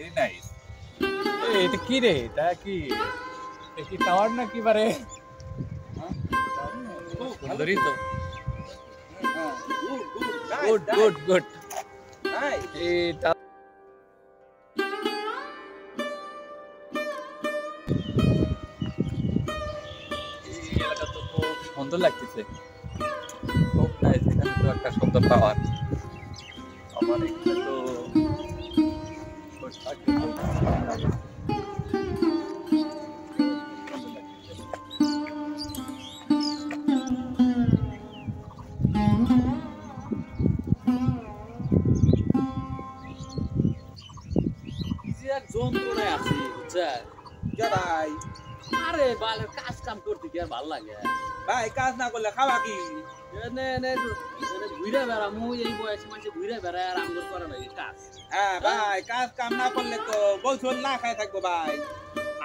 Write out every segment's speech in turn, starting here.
Very nice. এটা কি রে? এটা কি টাওয়ার না কি বারে? সুন্দরই তো। Good good good. এটা এলাকা তো খুব সুন্দর লাগতেছে, খুব নাইস। এখানে তো একটা সুন্দর টাওয়ার। আমার এখানে তো যন্ত্রণায় আছি বুঝছেন ভাই? আরে বালের কাজ কাম করতে কি আর ভালো লাগে ভাই কাজ না করলে খাওয়া কি? ঘুরে বেড়ামু এই বয়সে মানুষ ঘুরে বেড়ায় আর আমগর করা লাগে কাজ। হ্যাঁ ভাই, কাজ কাম না করলে তো বউ ছোল না খাই থাকবো ভাই।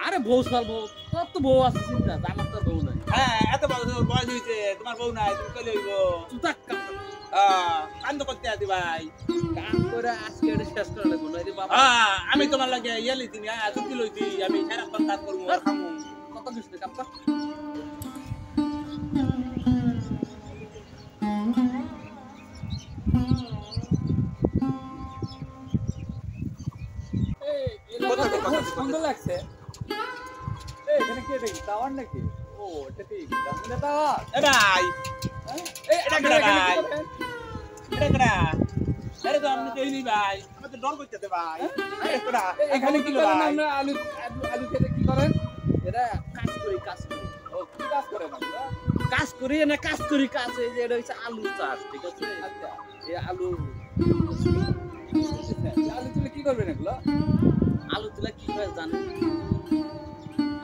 আরে বউ সালবো, তোর তো বউ আছে চিন্তা, আমার তো বউ নাই। হ্যাঁ, এত বছর বয়স হয়েছে, তোমার বউ নাই, তুমি চলে হইব। চুতাক কাম কান্দ করতে আছি ভাই। কাম করে আজকে এটা শেষ করে লাগবো না রে বাবা। আমি তোমার লাগে ইয়ে লইছি, চুক্তি লইছি, আমি সারাক্ষণ কাজ করবো আর খামু। কত কিছু কাম কর। সুন্দর লাগছে। এখানে কি এটা টাওয়ার নাকি? ও এটা কি গ্রামীণ টাওয়ার? এ ভাই, এটা কেডা ভাই? এটা কেডা? আরে তো আমি দেইনি ভাই, আমার তো ডর করতেছে ভাই। আরে কেডা? এখানে কি করেন আমরা? আলু আলু খেতে কি করেন? এটা কাজ করি কাজ করি। ও কি কাজ করেন আপনারা? কাজ করি না কাজ করি কাজ, এই যে এটা হচ্ছে আলু চাষ, ঠিক আছে? আচ্ছা, এই আলু আলু তুলে কি করবেন এগুলো? আলু তুলা কি করে জানেন?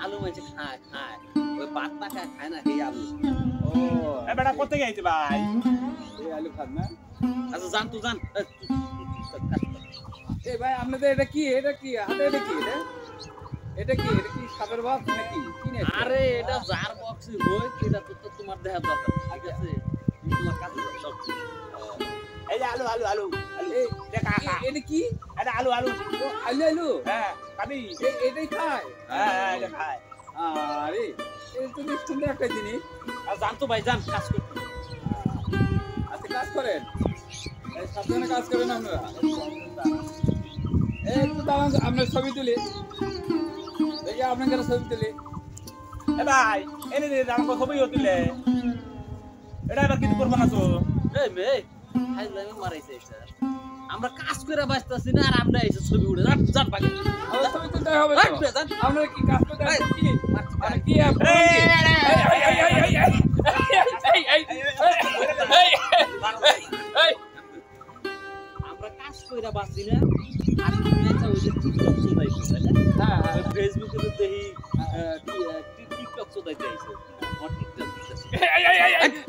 আলু মানে খায় খায়, ওই পাত পাকা খায় না এই আলু। ও এ বেটা কোথা থেকে আইছে ভাই? এই আলু খান না? আচ্ছা জান তো জান। এই ভাই আপনাদের এটা কি? এটা কি হাতে? এটা কি? এটা কি? এটা কি সাপের বাপ নাকি? কি নেই? আরে এটা জার বক্সি হই, এটা তো তোমার দেখা দরকার, ঠিক আছে? তোমার কাছে সব এই যে আলু আলু আলু আলু, এই দেখা খা। এটা কি? এটা আলু আলু। ও আলু আলু? হ্যাঁ, খাবি? এটাই খায়? হ্যাঁ, এটা খায়। আরে এই তো বেশ সুন্দর একটা জিনিস। আর জান তো ভাই জান কাজ করতে। আচ্ছা, কাজ করেন, এই সাবধানে কাজ করেন আপনারা। এই একটু দাঁড়ান, আপনার ছবি তুলি দেখি, আপনাদের ছবি তুলি। এ ভাই, এনে দে আমাকে ছবি তুলে। এটা এবার কিছু করবো না তো? এই মেয়ে হাই লাগে মারাইছে এটা। আমরা কাজ করে বাঁচতাছি না আর আমরা এসে ছবি উড়ে জান জান বাকি। আমার ছবি তুলতে হবে তো। আপনারা কি কাজ করতে আসছেন কি? মানে কি আমরা কাজ করে বাঁচি না আর তুমি একটা ওই যে টিকটক চলাইছো না? হ্যাঁ, ফেসবুকে তো দেখি টিকটক চলাইতে আইছে। আমার টিকটক দিতেছে।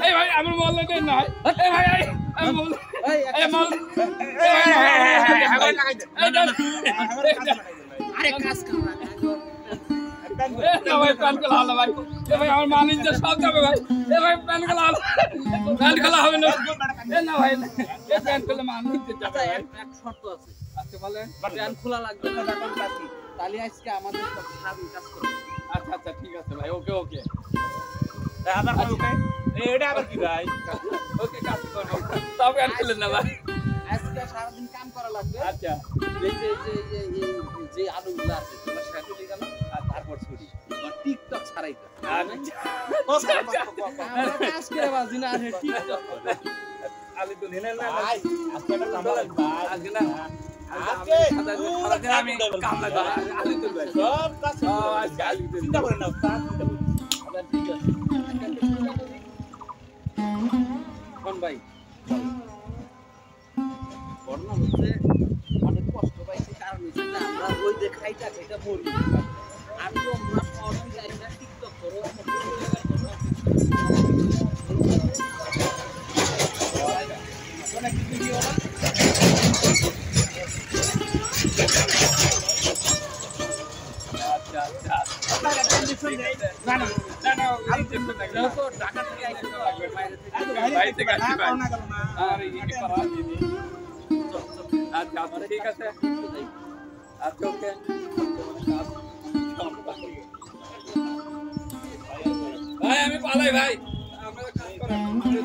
এই ভাই আমার মোবাইল দেন না। এই ভাই আমি মোবাইল এই মোবাইল আরে কাজ কর না না ভাই, প্যান খেলা হলো ভাই। এ ভাই আমার মালিক যে সব যাবে ভাই। এ ভাই প্যান খেলা হলো, প্যান খেলা হবে না। এ না ভাই, এ প্যান খেলে মালিক যে যাবে ভাই। এক শর্ত আছে। আচ্ছা বলেন। প্যান খোলা লাগবে না, তাহলে আজকে আমাদের সব স্বাধীন কাজ করবে। আচ্ছা আচ্ছা ঠিক আছে ভাই, ওকে ওকে আবার ওকে। এটা আবার কি ভাই? ওকে, কাজ করবো। সব প্যান খেলেন না ভাই। আজকে সারাদিন কাম করা লাগবে। আচ্ছা এই যে আলুগুলো আছে তোমার শেষ হয়ে গেল আর তারপর ছুরি তোমার টিকটক ছাড়াইতে আমরা কাজ করে বাজি না আর টিকটক করে। আলু তো নিলেন না ভাই, আজকে একটা কাম লাগবে ভাই। আজকে না, আজকে সারাদিন আমি কাম লাগবে, আলু তুলবে। সব কাজ আজকে আলু তুলবে। চিন্তা করেন না, কাজ চিন্তা করেন। আচ্ছা ঠিক আছে কোন ভাই ঘটনা হচ্ছে অনেক কষ্ট পাইছি, কারণ হচ্ছে না আমরা ওই যে খাইটা খাইটা মরি আর তো আমরা সবই জানি না টিকটক করো অনেক ভিডিও না। আচ্ছা আচ্ছা আপনারা কন্ডিশন দেই না না না, আলু চিন্তা করেন না। তো ঢাকা থেকে আইতে লাগবে বাইরে থেকে। ভাই থেকে আসি ভাই। না করো না। আরে এই কি করা দিদি। আচ্ছা আচ্ছা ঠিক আছে। আচ্ছা ওকে ভাই আমি পালাই ভাই আমরা কাজ করেন